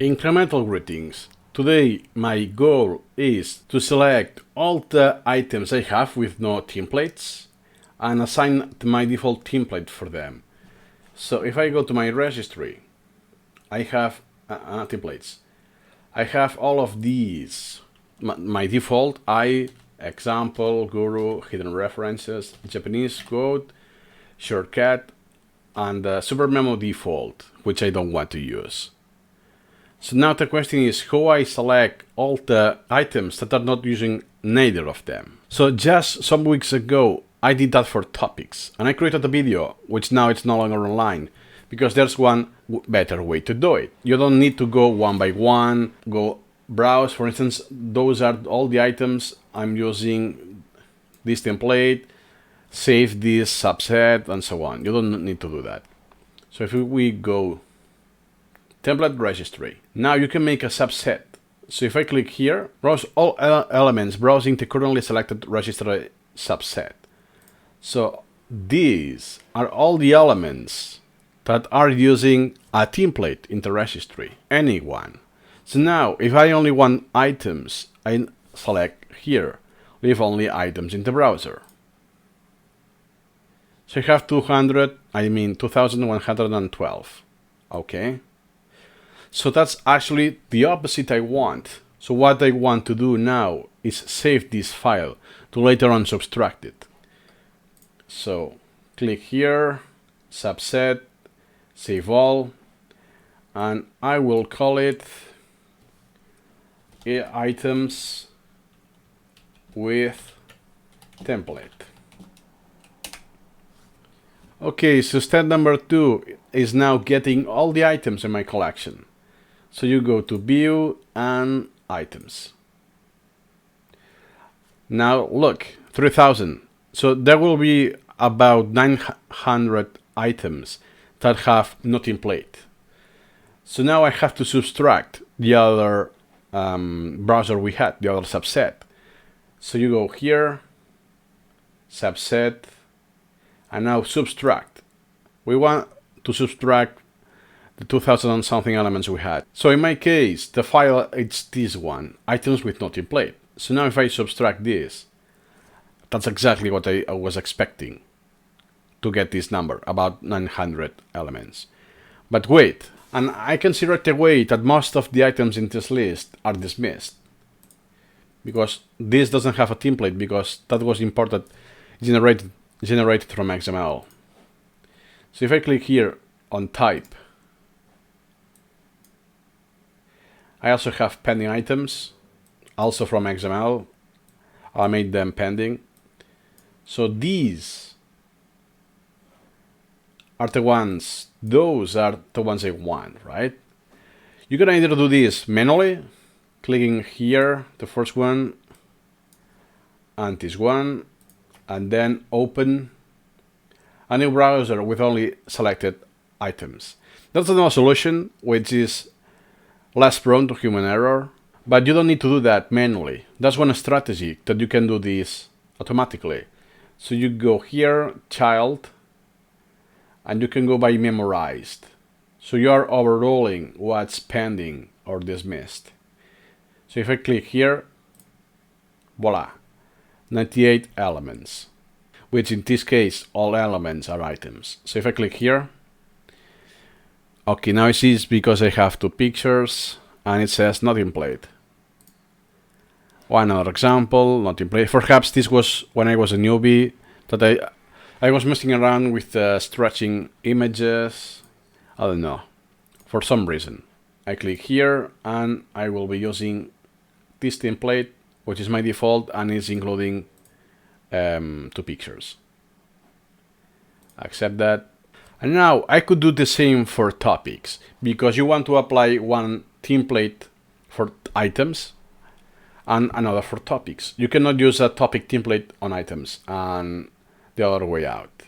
Incremental greetings. Today my goal is to select all the items I have with no templates and assign my default template for them. So if I go to my registry, I have templates. I have all of these. My default, example, guru, hidden references, Japanese code, shortcut, and SuperMemo default, which I don't want to use. So now the question is how I select all the items that are not using neither of them. So just some weeks ago, I did that for topics, and I created a video, which now it's no longer online, because there's one better way to do it. You don't need to go one by one, go browse. For instance, those are all the items I'm using this template, save this subset, and so on. You don't need to do that. So if we go template registry, now you can make a subset. So if I click here, browse all elements browsing the currently selected registry subset. So these are all the elements that are using a template in the registry, any one. So now if I only want items, I select here, leave only items in the browser. So I have 2112. Okay. So that's actually the opposite I want. So what I want to do now is save this file to later on subtract it. So click here, subset, save all, and I will call it items with template. Okay, so step number 2 is now getting all the items in my collection. So you go to view and items. Now look, 3000. So there will be about 900 items that have no template. So now I have to subtract the other browser we had, the other subset. So you go here, subset, and now subtract. We want to subtract the 2000 and something elements we had. So in my case, the file, it's this one, items with no template. So now if I subtract this, that's exactly what I was expecting to get this number, about 900 elements. But wait, and I can see right away that most of the items in this list are dismissed, because this doesn't have a template, because that was imported, generated from XML. So if I click here on type, I also have pending items, also from XML. I made them pending. So these are the ones, those are the ones I want, right? You can either do this manually, clicking here, the first one, and this one, and then open a new browser with only selected items. That's another solution, which is less prone to human error, but you don't need to do that manually. That's one strategy that you can do this automatically. So you go here, child, and you can go by memorized. So you are overruling what's pending or dismissed. So if I click here, voila, 98 elements, which in this case, all elements are items. So if I click here, okay, now it sees because I have 2 pictures and it says not template. One other example, not template. Perhaps this was when I was a newbie that I was messing around with stretching images. I don't know, for some reason. I click here and I will be using this template, which is my default and is including 2 pictures. Accept that. And now I could do the same for topics, because you want to apply one template for items and another for topics. You cannot use a topic template on items and the other way out.